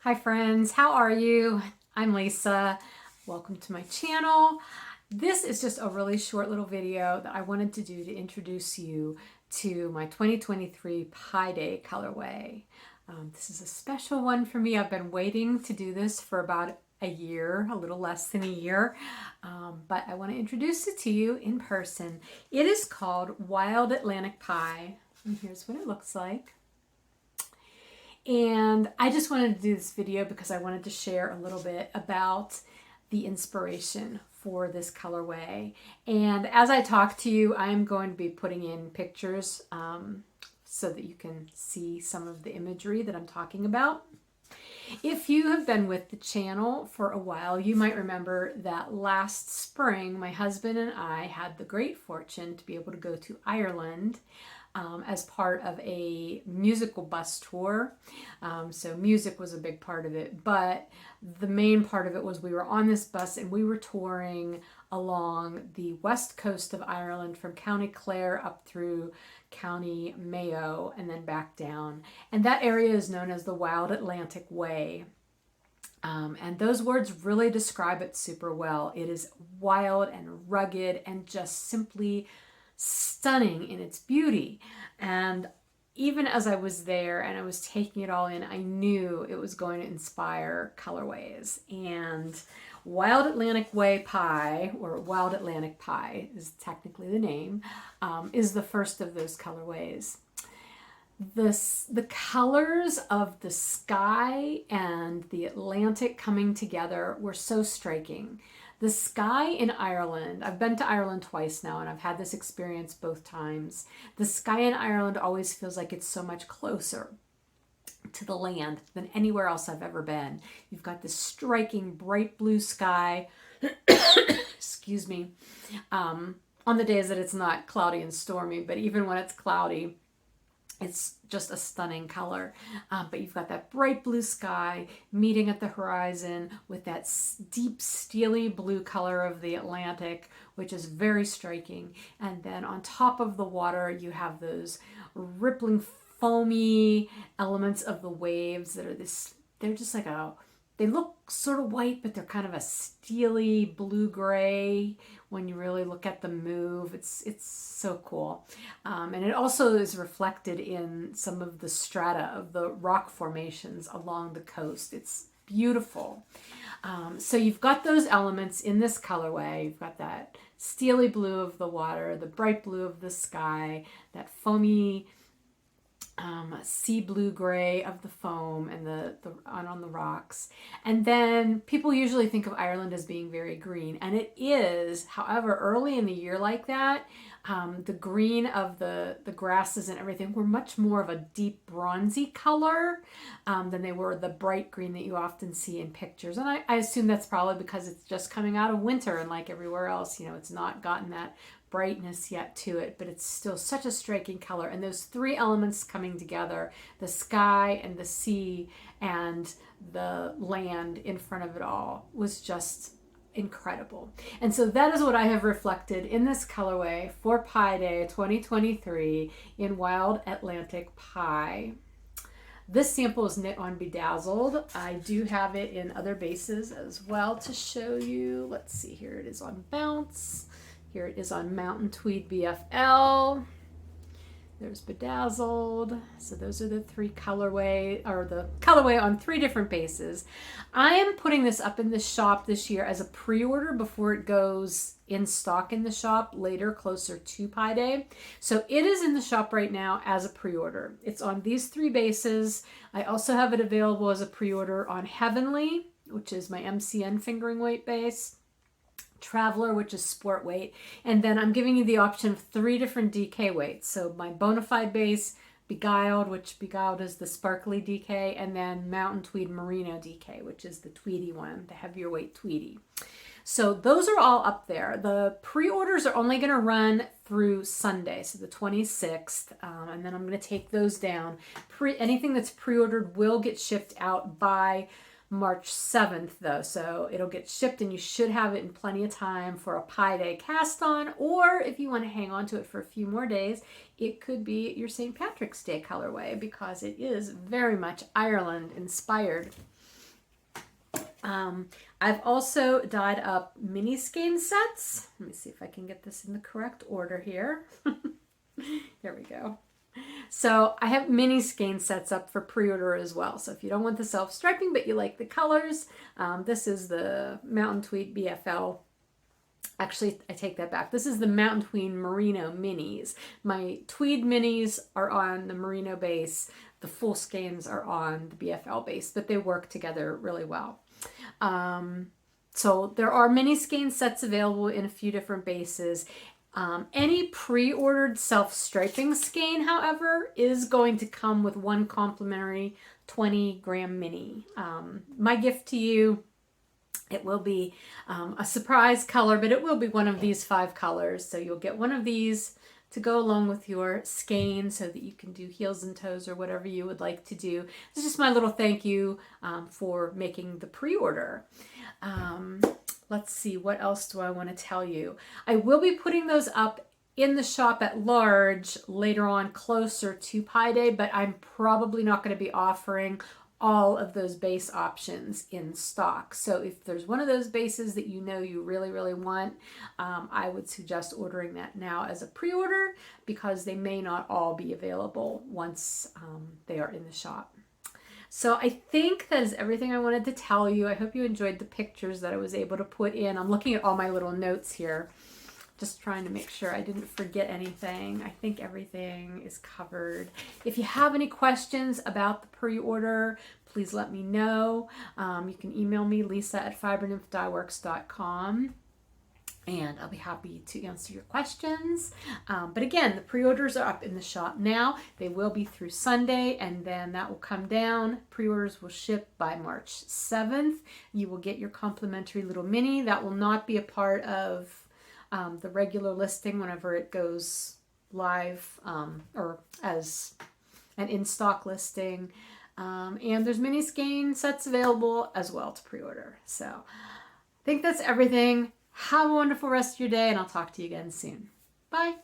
Hi friends, how are you? I'm Lisa. Welcome to my channel. This is just a really short little video that I wanted to do to introduce you to my 2023 Pi Day colorway. This is a special one for me. I've been waiting to do this for about a year, a little less than a year, but I want to introduce it to you in person. It is called Wild Atlantic Pie, and here's what it looks like. And I just wanted to do this video because I wanted to share a little bit about the inspiration for this colorway. And as I talk to you, I'm going to be putting in pictures so that you can see some of the imagery that I'm talking about. If you have been with the channel for a while, you might remember that last spring, my husband and I had the great fortune to be able to go to Ireland as part of a musical bus tour. So music was a big part of it, but the main part of it was we were on this bus and we were touring along the west coast of Ireland from County Clare up through County Mayo and then back down. And that area is known as the Wild Atlantic Way. And those words really describe it super well. It is wild and rugged and just simply stunning in its beauty. And even as I was there and I was taking it all in, I knew it was going to inspire colorways. And Wild Atlantic Way Pie, or Wild Atlantic Pie is technically the name, is the first of those colorways. The colors of the sky and the Atlantic coming together were so striking. The sky in Ireland, I've been to Ireland twice now and I've had this experience both times. The sky in Ireland always feels like it's so much closer to the land than anywhere else I've ever been. You've got this striking bright blue sky, excuse me, on the days that it's not cloudy and stormy, but even when it's cloudy, it's just a stunning color. But you've got that bright blue sky meeting at the horizon with that deep steely blue color of the Atlantic, which is very striking. And then on top of the water, you have those rippling, foamy elements of the waves that are they're just like they look sort of white, but they're kind of a steely blue-gray when you really look at them move. It's so cool. And it also is reflected in some of the strata of the rock formations along the coast. It's beautiful. So you've got those elements in this colorway. You've got that steely blue of the water, the bright blue of the sky, that foamy sea blue gray of the foam and on the rocks. And then people usually think of Ireland as being very green, and it is. However, early in the year like that, the green of the grasses and everything were much more of a deep bronzy color than they were the bright green that you often see in pictures. And I assume that's probably because it's just coming out of winter, and like everywhere else, it's not gotten that brightness yet to it, but it's still such a striking color. And those three elements coming together, the sky and the sea and the land in front of it all, was just incredible. And so that is what I have reflected in this colorway for Pi Day 2023 in Wild Atlantic Pie. This sample is knit on Bedazzled. I do have it in other bases as well to show you. Let's see, here it is on Bounce. Here it is on Mountain Tweed BFL. There's Bedazzled. So those are the three colorway, or the colorway on three different bases. I am putting this up in the shop this year as a pre-order before it goes in stock in the shop later, closer to Pi Day. So it is in the shop right now as a pre-order. It's on these three bases. I also have it available as a pre-order on Heavenly, which is my MCN fingering weight base, Traveler, which is sport weight, and then I'm giving you the option of three different DK weights. So my Bonafide base, Beguiled, which Beguiled is the sparkly DK, and then Mountain Tweed Merino DK, which is the tweedy one, the heavier weight tweedy. So those are all up there. The pre-orders are only going to run through Sunday, so the 26th, and then I'm going to take those down. Anything that's pre-ordered will get shipped out by March 7th though, so it'll get shipped and you should have it in plenty of time for a Pi Day cast on, or if you want to hang on to it for a few more days, it could be your St. Patrick's Day colorway because it is very much Ireland inspired. I've also dyed up mini skein sets. Let me see if I can get this in the correct order here. There we go. So I have mini skein sets up for pre-order as well. So if you don't want the self-striping but you like the colors, this is the Mountain Tweed BFL. Actually, I take that back. This is the Mountain Tweed Merino Minis. My Tweed Minis are on the Merino base. The full skeins are on the BFL base, but they work together really well. So there are mini skein sets available in a few different bases. Any pre-ordered self-striping skein, however, is going to come with one complimentary 20-gram mini. My gift to you, it will be a surprise color, but it will be one of these 5 colors. So you'll get one of these to go along with your skein so that you can do heels and toes or whatever you would like to do. This is just my little thank you for making the pre-order. Let's see, what else do I want to tell you? I will be putting those up in the shop at large later on closer to Pi Day, but I'm probably not going to be offering all of those base options in stock. So if there's one of those bases that you know you really, really want, I would suggest ordering that now as a pre-order because they may not all be available once they are in the shop. So I think that is everything I wanted to tell you. I hope you enjoyed the pictures that I was able to put in. I'm looking at all my little notes here, just trying to make sure I didn't forget anything. I think everything is covered. If you have any questions about the pre-order, please let me know. You can email me, lisa@fibernymphdyworks.com. And I'll be happy to answer your questions. But again, the pre-orders are up in the shop now. They will be through Sunday, and then that will come down. Pre-orders will ship by March 7th. You will get your complimentary little mini. That will not be a part of the regular listing whenever it goes live or as an in-stock listing. And there's mini skein sets available as well to pre-order. So I think that's everything. Have a wonderful rest of your day, and I'll talk to you again soon. Bye.